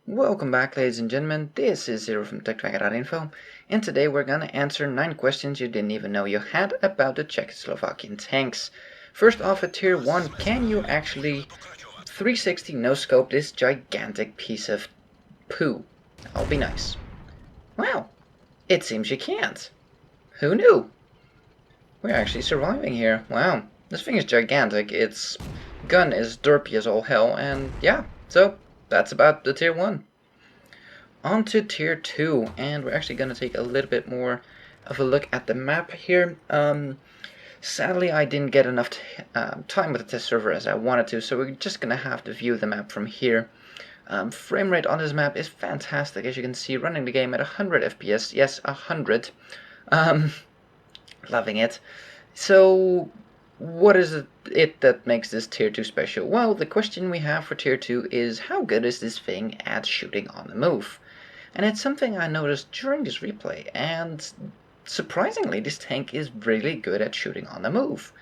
Welcome back, ladies and gentlemen. This is Zero from TechDragon.info, and today we're gonna answer 9 questions you didn't even know you had about the Czechoslovakian tanks. First off, at Tier 1, can you actually 360 no-scope this gigantic piece of poo? I'll be nice. Well, it seems you can't. Who knew? We're actually surviving here. Wow, this thing is gigantic. Its gun is derpy as all hell, and yeah, so that's about the Tier 1. On to Tier 2, and we're actually going to take a little bit more of a look at the map here. Sadly, I didn't get enough time with the test server as I wanted to, so we're just going to have to view the map from here. Frame rate on this map is fantastic, as you can see, running the game at 100 FPS. Yes, 100. Loving it. So, what is it that makes this Tier 2 special? Well, the question we have for Tier 2 is, how good is this thing at shooting on the move? And it's something I noticed during this replay, and surprisingly, this tank is really good at shooting on the move.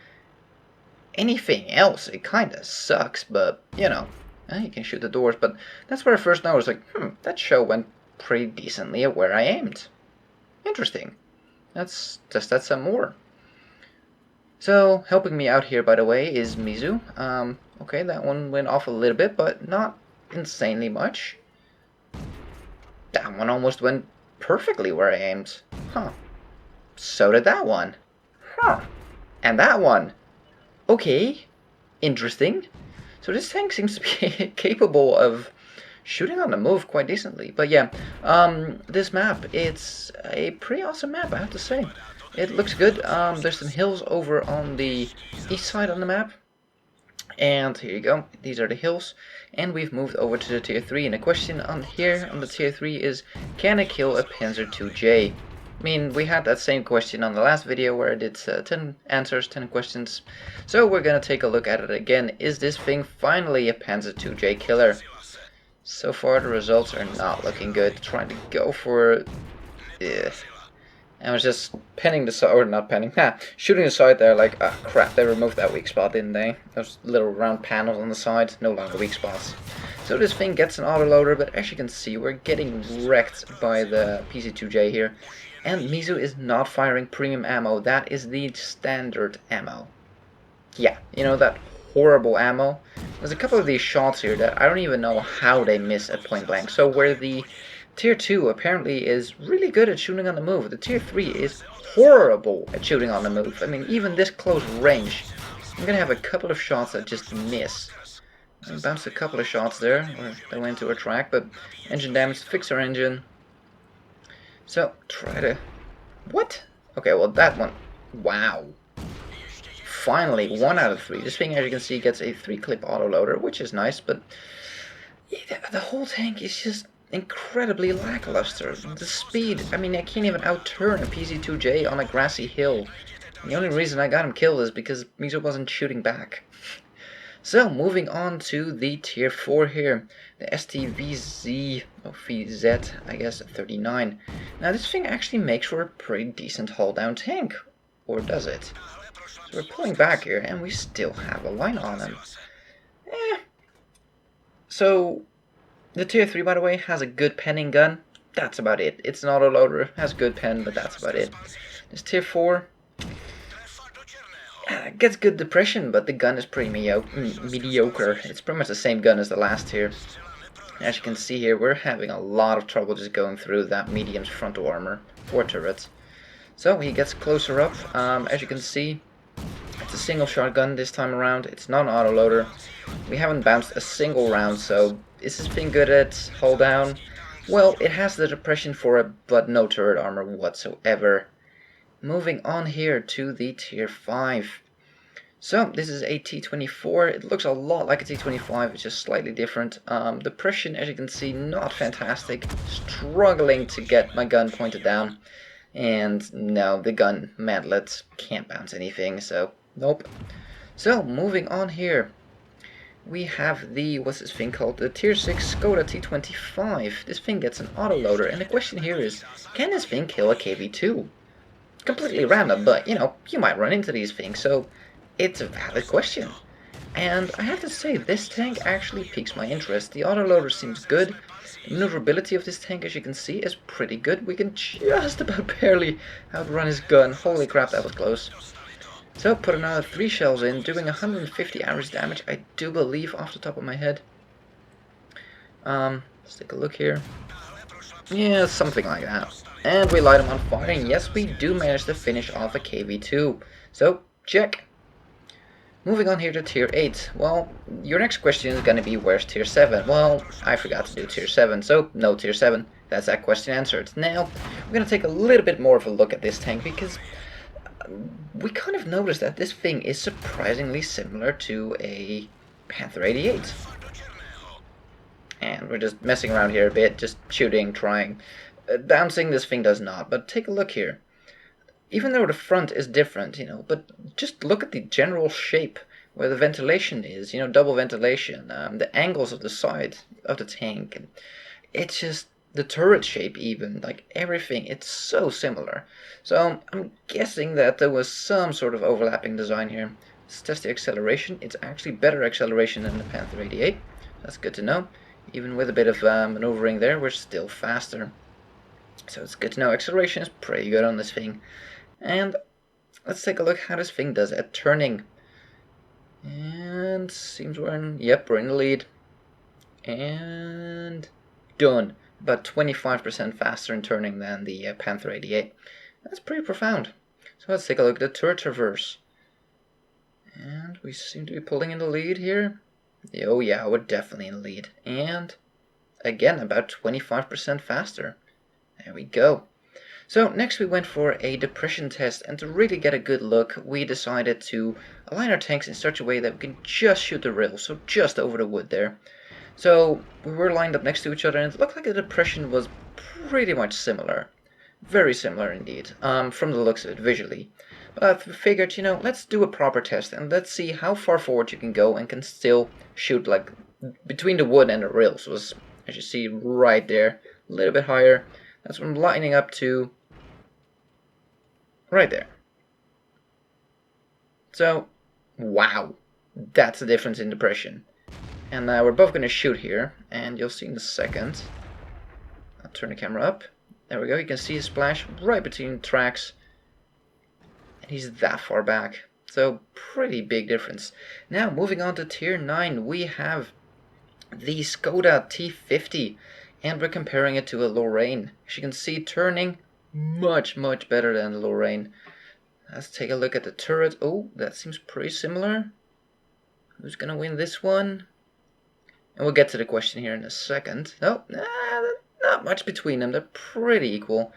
Anything else, it kinda sucks, but, you know, you can shoot the doors, but that's where I first noticed, like, that shell went pretty decently at where I aimed. Interesting. Let's test that some more. So, helping me out here, by the way, is Mizu. Okay, that one went off a little bit, but not insanely much. That one almost went perfectly where I aimed. Huh. So did that one. Huh. And that one. Okay. Interesting. So this tank seems to be capable of shooting on the move quite decently. But yeah, this map, it's a pretty awesome map, I have to say. It looks good. There's some hills over on the east side on the map. And here you go, these are the hills, and we've moved over to the Tier 3, and the question on here on the Tier 3 is, can I kill a PanzertoJay? I mean, we had that same question on the last video where I did 10 answers, 10 questions, so we're gonna take a look at it again. Is this thing finally a PanzertoJay killer? So far the results are not looking good. Trying to go for... I was just penning the side, or not penning, shooting the side there like, ah, crap, they removed that weak spot, didn't they? Those little round panels on the side, no longer weak spots. So this thing gets an autoloader, but as you can see, we're getting wrecked by the PZ2J here. And Mizu is not firing premium ammo, that is the standard ammo. Yeah, you know, that horrible ammo. There's a couple of these shots here that I don't even know how they miss at point blank. So where the Tier 2 apparently is really good at shooting on the move, the Tier 3 is horrible at shooting on the move. I mean, even this close range, I'm gonna have a couple of shots that just miss. I bounced a couple of shots there, or they went to a track, but engine damage, fix our engine. So, try to... What? Okay, well that one... Wow. Finally, 1 out of 3. This thing, as you can see, gets a 3-clip autoloader, which is nice, but the whole tank is just incredibly lackluster. The speed, I mean, I can't even outturn a PZ2J on a grassy hill. And the only reason I got him killed is because Mizu wasn't shooting back. So, moving on to the Tier 4 here, the STVZ, or VZ, I guess, 39. Now, this thing actually makes for a pretty decent hull-down tank. Or does it? So we're pulling back here, and we still have a line on him. So, the Tier 3, by the way, has a good penning gun. That's about it. It's an autoloader, has good pen, but that's about it. This Tier 4 gets good depression, but the gun is pretty mediocre. It's pretty much the same gun as the last tier. As you can see here, we're having a lot of trouble just going through that medium's frontal armor or turret. So he gets closer up. As you can see, it's a single shotgun this time around. It's not an autoloader. We haven't bounced a single round, so is this thing good at hull down? Well, it has the depression for it, but no turret armor whatsoever. Moving on here to the Tier 5. So, this is a T24. It looks a lot like a T25, it's just slightly different. Depression, as you can see, not fantastic. Struggling to get my gun pointed down. And no, the gun mantlet can't bounce anything, so nope. So, moving on here. We have the, what's this thing called? The Tier 6 Skoda T25. This thing gets an autoloader, and the question here is, can this thing kill a KV2? Completely random, but, you know, you might run into these things, so it's a valid question. And I have to say, this tank actually piques my interest. The autoloader seems good. The maneuverability of this tank, as you can see, is pretty good. We can just about barely outrun his gun. Holy crap, that was close. So, put another 3 shells in, doing 150 average damage, I do believe, off the top of my head. Let's take a look here. Yeah, something like that. And we light him on fire, and yes, we do manage to finish off a KV2. So, check. Moving on here to Tier 8. Well, your next question is going to be, where's Tier 7? Well, I forgot to do Tier 7, so no Tier 7. That's that question answered. Now, we're going to take a little bit more of a look at this tank, because we kind of noticed that this thing is surprisingly similar to a Panther 88. And we're just messing around here a bit, just shooting, trying. Bouncing, this thing does not, but take a look here. Even though the front is different, but just look at the general shape, where the ventilation is, double ventilation, the angles of the side of the tank, and it's just the turret shape even, like everything, it's so similar. So I'm guessing that there was some sort of overlapping design here. Let's test the acceleration. It's actually better acceleration than the Panther 88. That's good to know. Even with a bit of maneuvering there, we're still faster. So it's good to know. Acceleration is pretty good on this thing. And let's take a look how this thing does at turning. And seems we're in the lead. And done. About 25% faster in turning than the Panther 88. That's pretty profound. So let's take a look at the turret traverse. And we seem to be pulling in the lead here. Oh yeah, we're definitely in the lead. And again, about 25% faster. There we go. So next we went for a depression test, and to really get a good look, we decided to align our tanks in such a way that we can just shoot the rail, so just over the wood there. So we were lined up next to each other, and it looked like the depression was pretty much similar. Very similar indeed, from the looks of it visually. But we figured, let's do a proper test, and let's see how far forward you can go and can still shoot, like, between the wood and the rails. Was, as you see, right there, a little bit higher. That's what I'm lining up to right there. So, wow, that's the difference in depression. And we're both going to shoot here, and you'll see in a second. I'll turn the camera up. There we go, you can see a splash right between tracks. And he's that far back. So, pretty big difference. Now, moving on to Tier 9, we have the Skoda T50. And we're comparing it to a Lorraine. As you can see, turning much, much better than the Lorraine. Let's take a look at the turret. Oh, that seems pretty similar. Who's going to win this one? And we'll get to the question here in a second. Oh, not much between them. They're pretty equal.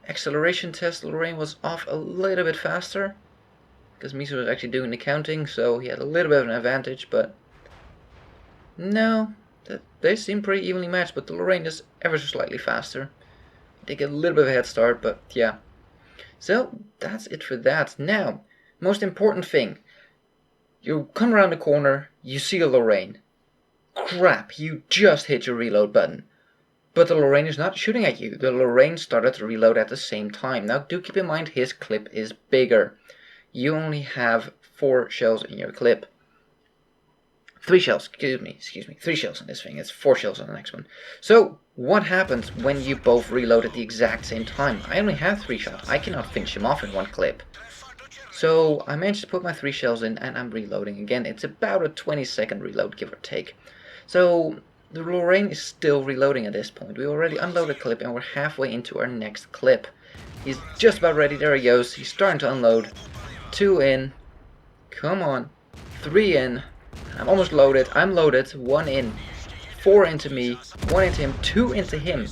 Acceleration test, Lorraine was off a little bit faster. Because Misa was actually doing the counting, so he had a little bit of an advantage, but no, they seem pretty evenly matched, but the Lorraine is ever so slightly faster. They get a little bit of a head start, but yeah. So, that's it for that. Now, most important thing. You come around the corner, you see a Lorraine. Crap, you just hit your reload button. But the Lorraine is not shooting at you. The Lorraine started to reload at the same time. Now, do keep in mind his clip is bigger. You only have 4 shells in your clip. 3 shells, excuse me, 3 shells on this thing. It's 4 shells on the next one. So, what happens when you both reload at the exact same time? I only have 3 shots. I cannot finish him off in one clip. So, I managed to put my 3 shells in, and I'm reloading again. It's about a 20-second reload, give or take. So, the Lorraine is still reloading at this point. We already unloaded a clip, and we're halfway into our next clip. He's just about ready. There he goes. He's starting to unload. 2 in. Come on. 3 in. I'm almost loaded. I'm loaded. 1 in. 4 into me. 1 into him. 2 into him.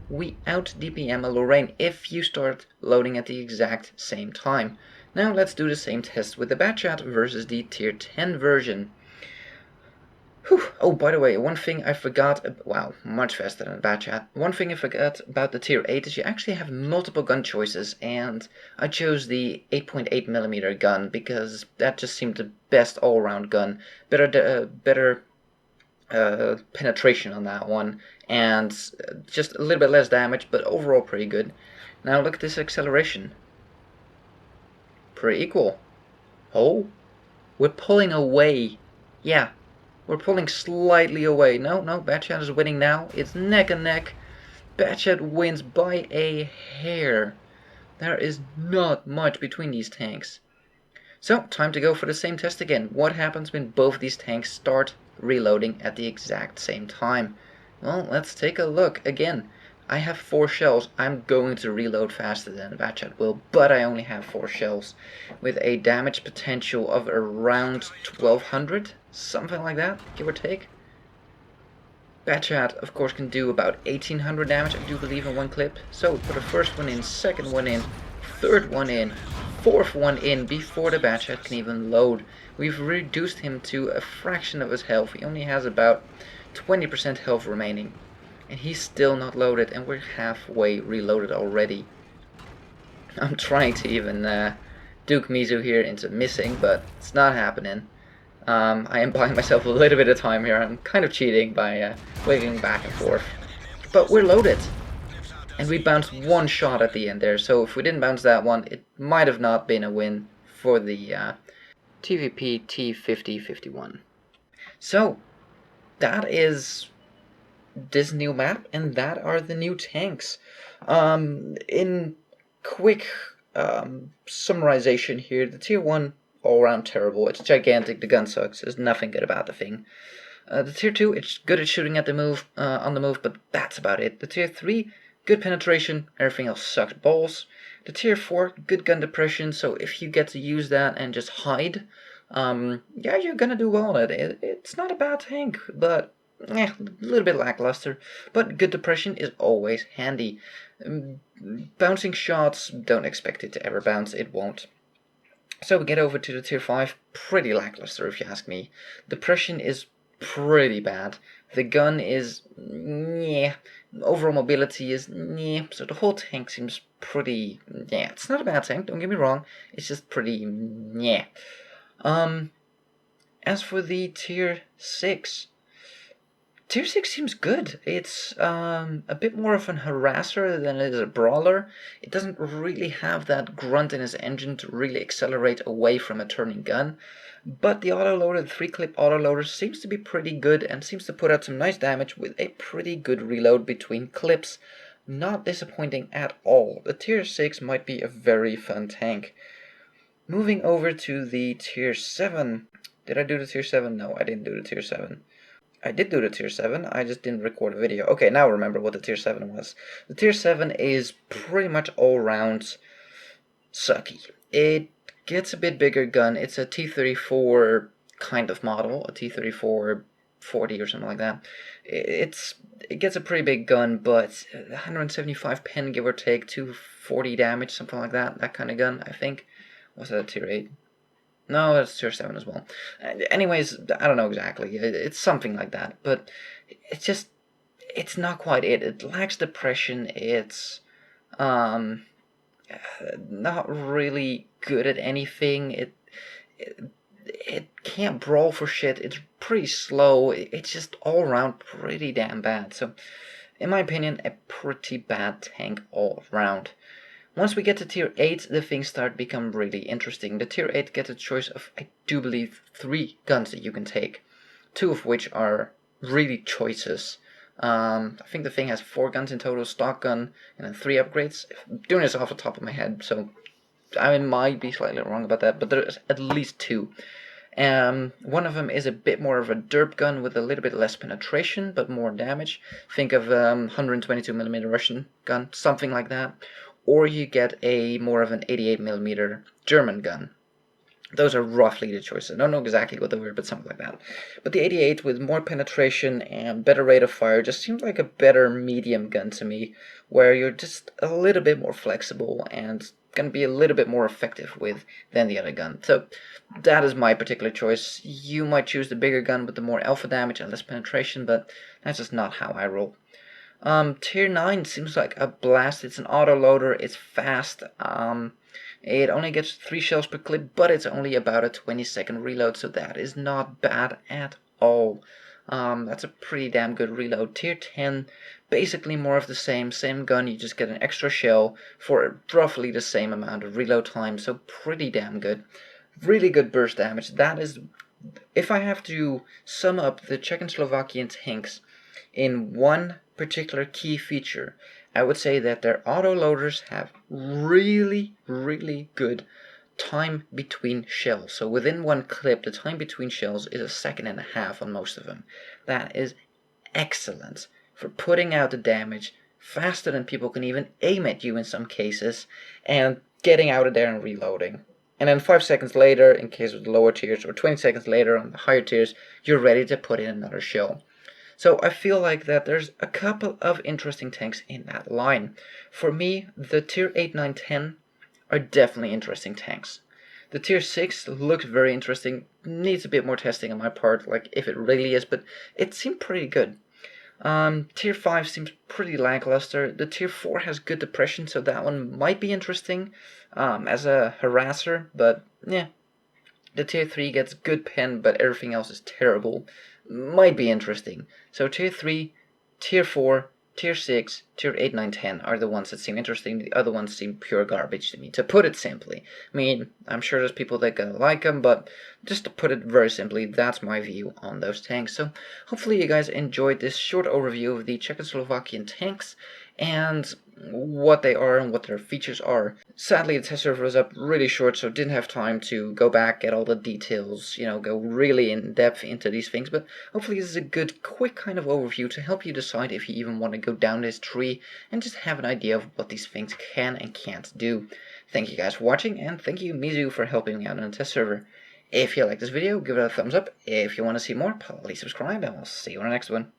We out DPM a Lorraine if you start loading at the exact same time. Now let's do the same test with the Bachelorette versus the Tier 10 version. Whew. Oh, by the way, one thing I forgot. Wow, much faster than Bachelorette. One thing I forgot about the Tier 8 is you actually have multiple gun choices, and I chose the 8.8mm gun because that just seemed the best all-around gun. Better penetration on that one, and just a little bit less damage, but overall pretty good. Now look at this acceleration. Pretty equal. Oh, we're pulling away. Yeah, we're pulling slightly away. No, Bachelorette is winning now. It's neck and neck. Bachelorette wins by a hair. There is not much between these tanks. So, time to go for the same test again. What happens when both these tanks start reloading at the exact same time? Well, let's take a look. Again, I have 4 shells. I'm going to reload faster than Bachelorette will, but I only have 4 shells with a damage potential of around 1200, something like that, give or take. Bachelorette, of course, can do about 1800 damage, I do believe, in one clip. So, put the first one in, second one in, third one in, fourth one in before the Bachelorette can even load. We've reduced him to a fraction of his health. He only has about 20% health remaining. And he's still not loaded, and we're halfway reloaded already. I'm trying to even Duke Mizu here into missing, but it's not happening. I am buying myself a little bit of time here. I'm kind of cheating by wiggling back and forth. But we're loaded. And we bounced one shot at the end there, so if we didn't bounce that one, it might have not been a win for the TVP T50-51. So, that is this new map, and that are the new tanks. In quick summarization here, the tier 1, all around terrible. It's gigantic, the gun sucks, there's nothing good about the thing. The tier 2, it's good at shooting at the move, on the move, but that's about it. The tier 3, good penetration, everything else sucks balls. The tier 4, good gun depression, so if you get to use that and just hide, yeah, you're gonna do well at it. It's not a bad tank, but a little bit lackluster, but good depression is always handy. Bouncing shots, don't expect it to ever bounce, it won't. So we get over to the tier 5, pretty lackluster if you ask me. Depression is pretty bad. The gun is yeah. Overall mobility is yeah. So the whole tank seems pretty yeah. It's not a bad tank, don't get me wrong. It's just pretty yeah. As for the tier 6, Tier 6 seems good. It's a bit more of an harasser than it is a brawler. It doesn't really have that grunt in his engine to really accelerate away from a turning gun. But the autoloader, the 3-clip autoloader, seems to be pretty good and seems to put out some nice damage with a pretty good reload between clips. Not disappointing at all. The tier 6 might be a very fun tank. Moving over to the tier 7. Did I do the tier 7? No, I didn't do the tier 7. I did do the tier 7, I just didn't record a video. Okay, now I remember what the tier 7 was. The tier 7 is pretty much all-round sucky. It gets a bit bigger gun. It's a T34 kind of model, a T34 40 or something like that. It gets a pretty big gun, but 175 pen, give or take, 240 damage, something like that. That kind of gun, I think. Was that a tier 8? No, that's tier 7 as well. Anyways, I don't know exactly. It's something like that. But it's not quite it. It lacks depression. It's not really good at anything. It can't brawl for shit. It's pretty slow. It's just all around pretty damn bad. So, in my opinion, a pretty bad tank all around. Once we get to tier 8, the things start to become really interesting. The tier 8 gets a choice of, I do believe, 3 guns that you can take. 2 of which are really choices. I think the thing has 4 guns in total, stock gun, and then 3 upgrades. I'm doing this off the top of my head, so I might be slightly wrong about that, but there's at least 2. One of them is a bit more of a derp gun with a little bit less penetration, but more damage. Think of 122mm Russian gun, something like that. Or you get a more of an 88mm German gun. Those are roughly the choices. I don't know exactly what they were, but something like that. But the 88 with more penetration and better rate of fire just seems like a better medium gun to me, where you're just a little bit more flexible and going to be a little bit more effective with than the other gun. So that is my particular choice. You might choose the bigger gun with the more alpha damage and less penetration, but that's just not how I roll. Tier 9 seems like a blast. It's an autoloader, it's fast, it only gets 3 shells per clip, but it's only about a 20-second reload, so that is not bad at all. That's a pretty damn good reload. Tier 10, basically more of the same gun, you just get an extra shell for roughly the same amount of reload time, so pretty damn good. Really good burst damage. That is if I have to sum up the Czechoslovakian tanks in one particular key feature, I would say that their autoloaders have really, really good time between shells. So within one clip, the time between shells is 1.5 seconds on most of them. That is excellent for putting out the damage faster than people can even aim at you in some cases, and getting out of there and reloading. And then 5 seconds later, in case of the lower tiers, or 20 seconds later on the higher tiers, you're ready to put in another shell. So I feel like that there's a couple of interesting tanks in that line. For me, the tier 8, 9, 10 are definitely interesting tanks. The tier 6 looks very interesting, needs a bit more testing on my part, like if it really is, but it seemed pretty good. Tier 5 seems pretty lackluster. The tier 4 has good depression, so that one might be interesting as a harasser, but yeah. The tier 3 gets good pen, but everything else is terrible. Might be interesting. So tier 3, tier 4, tier 6, tier 8, 9, 10 are the ones that seem interesting. The other ones seem pure garbage to me, to put it simply. I mean, I'm sure there's people that gonna like them, but just to put it very simply, that's my view on those tanks. So hopefully you guys enjoyed this short overview of the Czechoslovakian tanks and what they are and what their features are. Sadly, the test server was up really short, so didn't have time to go back, get all the details, go really in depth into these things, but hopefully this is a good, quick kind of overview to help you decide if you even want to go down this tree and just have an idea of what these things can and can't do. Thank you guys for watching, and thank you, Mizu, for helping me out on the test server. If you like this video, give it a thumbs up. If you want to see more, please subscribe, and we'll see you on the next one.